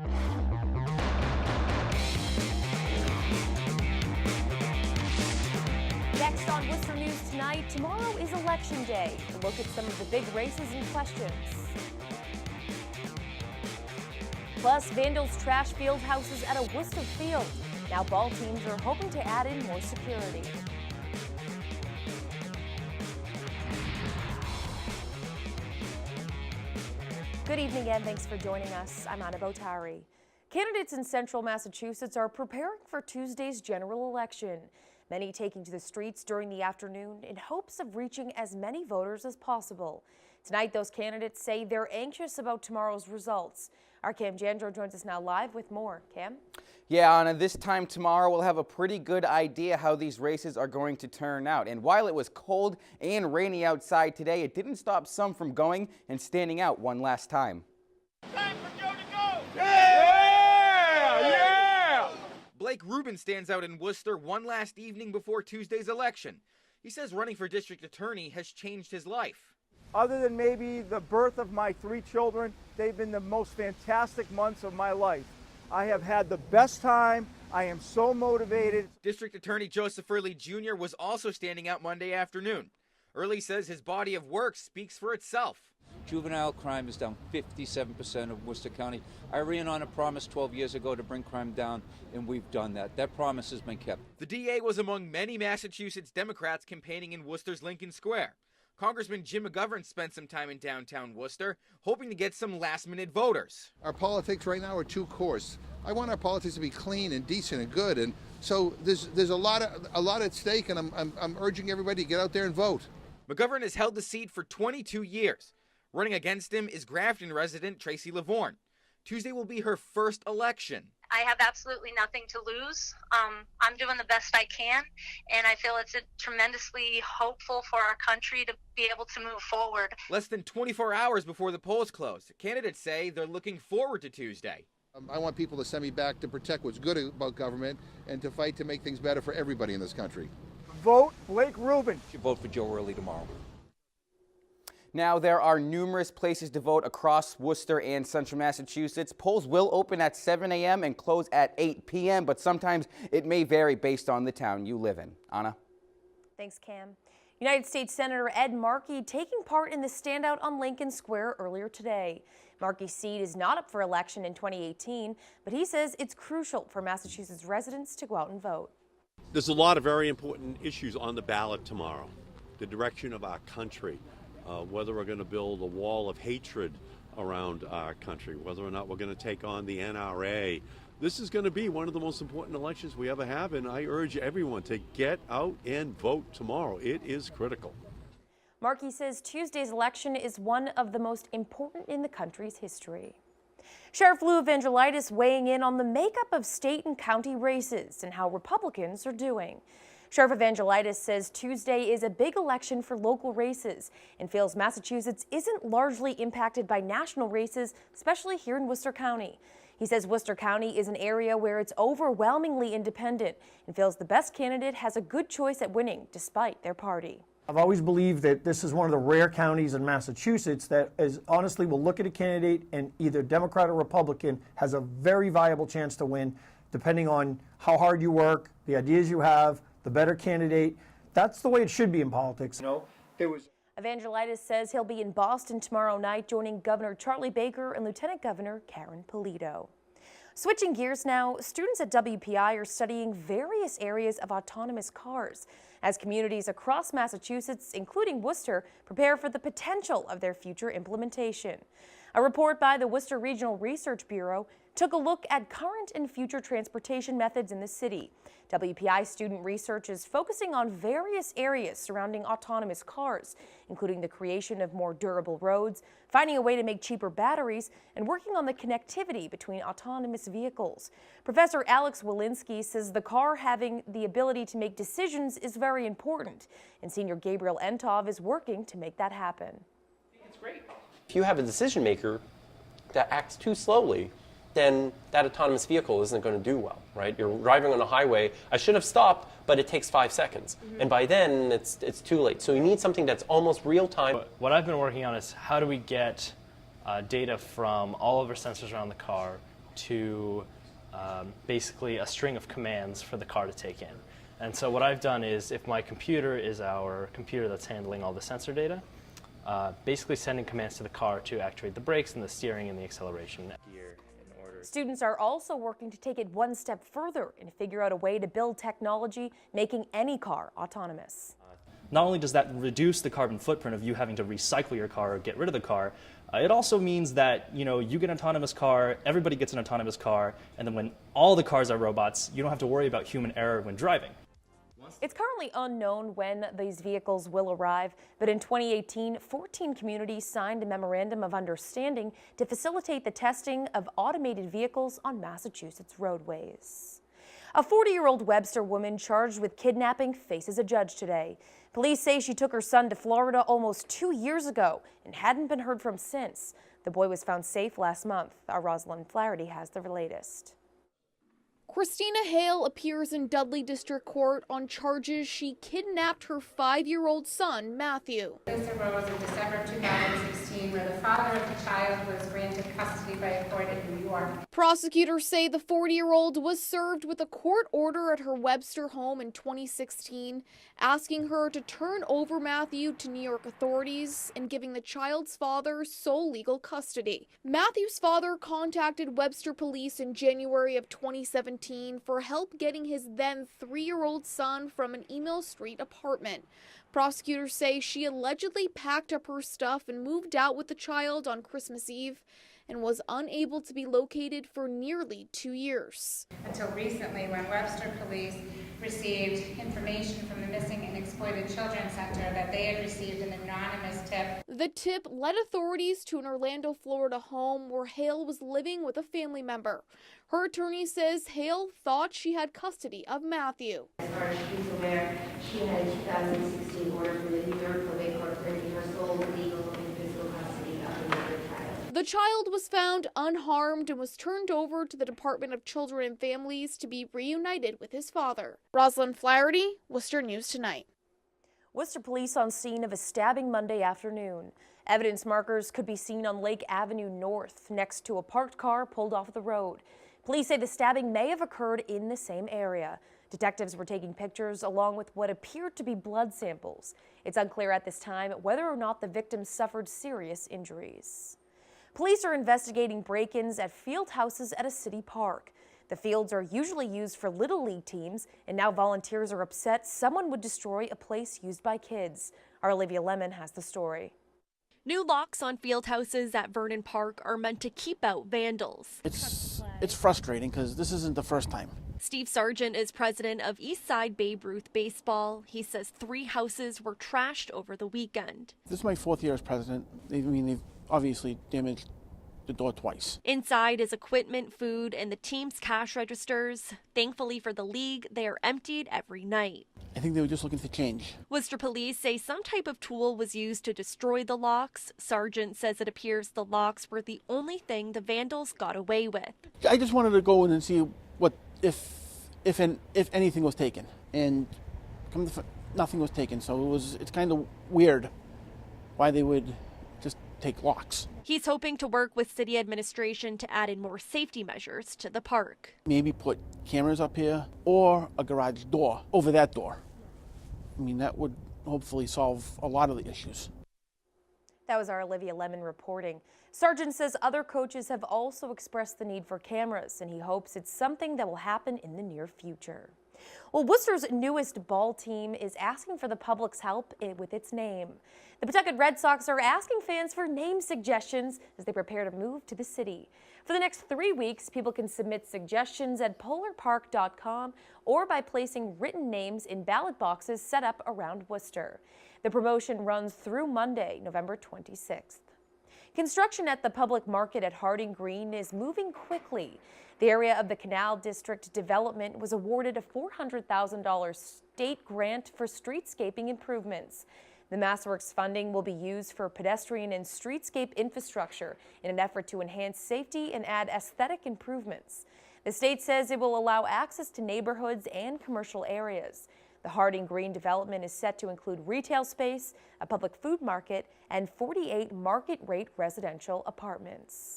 Next on Worcester News Tonight, tomorrow is Election Day. A look at some of the big races and questions. Plus, vandals trash field houses at a Worcester field. Now ball teams are hoping to add in more security. Good evening and thanks for joining us. I'm Anna Botari. Candidates in central Massachusetts are preparing for Tuesday's general election. Many taking to the streets during the afternoon in hopes of reaching as many voters as possible. Tonight, those candidates say they're anxious about tomorrow's results. Our Cam Jandro joins us now live with more. Cam? Yeah, Anna, this time tomorrow we'll have a pretty good idea how these races are going to turn out. And while it was cold and rainy outside today, it didn't stop some from going and standing out one last time. Time for Joe to go! Yeah! Yeah! Blake Rubin stands out in Worcester one last evening before Tuesday's election. He says running for district attorney has changed his life. Other than maybe the birth of my 3 children, they've been the most fantastic months of my life. I have had the best time. I am so motivated. District Attorney Joseph Early Jr. was also standing out Monday afternoon. Early says his body of work speaks for itself. Juvenile crime is down 57% of Worcester County. I ran on a promise 12 years ago to bring crime down, and we've done that. That promise has been kept. The DA was among many Massachusetts Democrats campaigning in Worcester's Lincoln Square. Congressman Jim McGovern spent some time in downtown Worcester, hoping to get some last-minute voters. Our politics right now are too coarse. I want our politics to be clean and decent and good, and so there's a lot at stake, and I'm urging everybody to get out there and vote. McGovern has held the seat for 22 years. Running against him is Grafton resident Tracy Lavorne. Tuesday will be her first election. I have absolutely nothing to lose. I'm doing the best I can, and I feel it's tremendously hopeful for our country to be able to move forward. Less than 24 hours before the polls close, candidates say they're looking forward to Tuesday. I want people to send me back to protect what's good about government and to fight to make things better for everybody in this country. Vote Blake Rubin. You vote for Joe Early tomorrow. Now, there are numerous places to vote across Worcester and central Massachusetts. Polls will open at 7 a.m. and close at 8 p.m., but sometimes it may vary based on the town you live in. Anna? Thanks, Cam. United States Senator Ed Markey taking part in the standout on Lincoln Square earlier today. Markey's seat is not up for election in 2018, but he says it's crucial for Massachusetts residents to go out and vote. There's a lot of very important issues on the ballot tomorrow. The direction of our country. Whether we're going to build a wall of hatred around our country, whether or not we're going to take on the NRA. This is going to be one of the most important elections we ever have, and I urge everyone to get out and vote tomorrow. It is critical. Markey says Tuesday's election is one of the most important in the country's history. Sheriff Lou Vandalized weighing in on the makeup of state and county races and how Republicans are doing. Sheriff Vandalized says Tuesday is a big election for local races and feels Massachusetts isn't largely impacted by national races, especially here in Worcester County. He says Worcester County is an area where it's overwhelmingly independent and feels the best candidate has a good choice at winning despite their party. I've always believed that this is one of the rare counties in Massachusetts that is honestly will look at a candidate and either Democrat or Republican has a very viable chance to win, depending on how hard you work, the ideas you have, the better candidate. That's the way it should be in politics. Vandalized says he'll be in Boston tomorrow night, joining Governor Charlie Baker and Lieutenant Governor Karen Polito. Switching gears now, students at WPI are studying various areas of autonomous cars as communities across Massachusetts, including Worcester, prepare for the potential of their future implementation. A report by the Worcester Regional Research Bureau took a look at current and future transportation methods in the city. WPI student research is focusing on various areas surrounding autonomous cars, including the creation of more durable roads, finding a way to make cheaper batteries, and working on the connectivity between autonomous vehicles. Professor Alex Walensky says the car having the ability to make decisions is very important, and Senior Gabriel Entov is working to make that happen. It's great. If you have a decision maker that acts too slowly, then that autonomous vehicle isn't going to do well, right? You're driving on a highway. I should have stopped, but it takes 5 seconds. And by then, it's too late. So you need something that's almost real time. What I've been working on is how do we get data from all of our sensors around the car to basically a string of commands for the car to take in. And so what I've done is, if my computer is our computer that's handling all the sensor data, basically sending commands to the car to actuate the brakes and the steering and the acceleration gear in order. Students are also working to take it one step further and figure out a way to build technology making any car autonomous. Not only does that reduce the carbon footprint of you having to recycle your car or get rid of the car, it also means that, you get an autonomous car, everybody gets an autonomous car, and then when all the cars are robots, you don't have to worry about human error when driving. It's currently unknown when these vehicles will arrive, but in 2018, 14 communities signed a memorandum of understanding to facilitate the testing of automated vehicles on Massachusetts roadways. A 40-year-old Webster woman charged with kidnapping faces a judge today. Police say she took her son to Florida almost 2 years ago and hadn't been heard from since. The boy was found safe last month. Our Rosalind Flaherty has the latest. Christina Hale appears in Dudley District Court on charges she kidnapped her 5-year-old son, Matthew. This arose in December 2016, where the father of the child was granted custody by a court in New York. Prosecutors say the 40-year-old was served with a court order at her Webster home in 2016, asking her to turn over Matthew to New York authorities and giving the child's father sole legal custody. Matthew's father contacted Webster police in January of 2017 for help getting his then 3-year-old son from an Email Street apartment. Prosecutors say she allegedly packed up her stuff and moved out with the child on Christmas Eve and was unable to be located for nearly 2 years. Until recently, when Webster police received information from the Missing and Exploited Children Center that they had received an anonymous tip. The tip led authorities to an Orlando, Florida home where Hale was living with a family member. Her attorney says Hale thought she had custody of Matthew. As far as she's aware, she had a 2016 order from the New York Probate Court granting her sole legal and physical custody of another child. The child was found unharmed and was turned over to the Department of Children and Families to be reunited with his father. Rosalind Flaherty, Worcester News Tonight. Worcester police on scene of a stabbing Monday afternoon. Evidence markers could be seen on Lake Avenue North next to a parked car pulled off the road. Police say the stabbing may have occurred in the same area. Detectives were taking pictures along with what appeared to be blood samples. It's unclear at this time whether or not the victim suffered serious injuries. Police are investigating break-ins at field houses at a city park. The fields are usually used for Little League teams, and now volunteers are upset someone would destroy a place used by kids. Our Olivia Lemon has the story. New locks on field houses at Vernon Park are meant to keep out vandals. It's frustrating because this isn't the first time. Steve Sargent is president of Eastside Babe Ruth Baseball. He says 3 houses were trashed over the weekend. This is my 4th year as president. They've obviously damaged the door twice. Inside is equipment, food, and the team's cash registers. Thankfully for the league, they are emptied every night. I think they were just looking for change. Worcester police say some type of tool was used to destroy the locks. Sargent says it appears the locks were the only thing the vandals got away with. I just wanted to go in and see what if anything was taken, and nothing was taken. So it's kind of weird why they would just take locks. He's hoping to work with city administration to add in more safety measures to the park. Maybe put cameras up here or a garage door over that door. I mean, that would hopefully solve a lot of the issues. That was our Olivia Lemon reporting. Sargent says other coaches have also expressed the need for cameras, and he hopes it's something that will happen in the near future. Well, Worcester's newest ball team is asking for the public's help with its name. The Pawtucket Red Sox are asking fans for name suggestions as they prepare to move to the city. For the next 3 weeks, people can submit suggestions at polarpark.com or by placing written names in ballot boxes set up around Worcester. The promotion runs through Monday, November 26th. Construction at the public market at Harding Green is moving quickly. The area of the Canal District Development was awarded a $400,000 state grant for streetscaping improvements. The MassWorks funding will be used for pedestrian and streetscape infrastructure in an effort to enhance safety and add aesthetic improvements. The state says it will allow access to neighborhoods and commercial areas. The Harding Green development is set to include retail space, a public food market, and 48 market-rate residential apartments.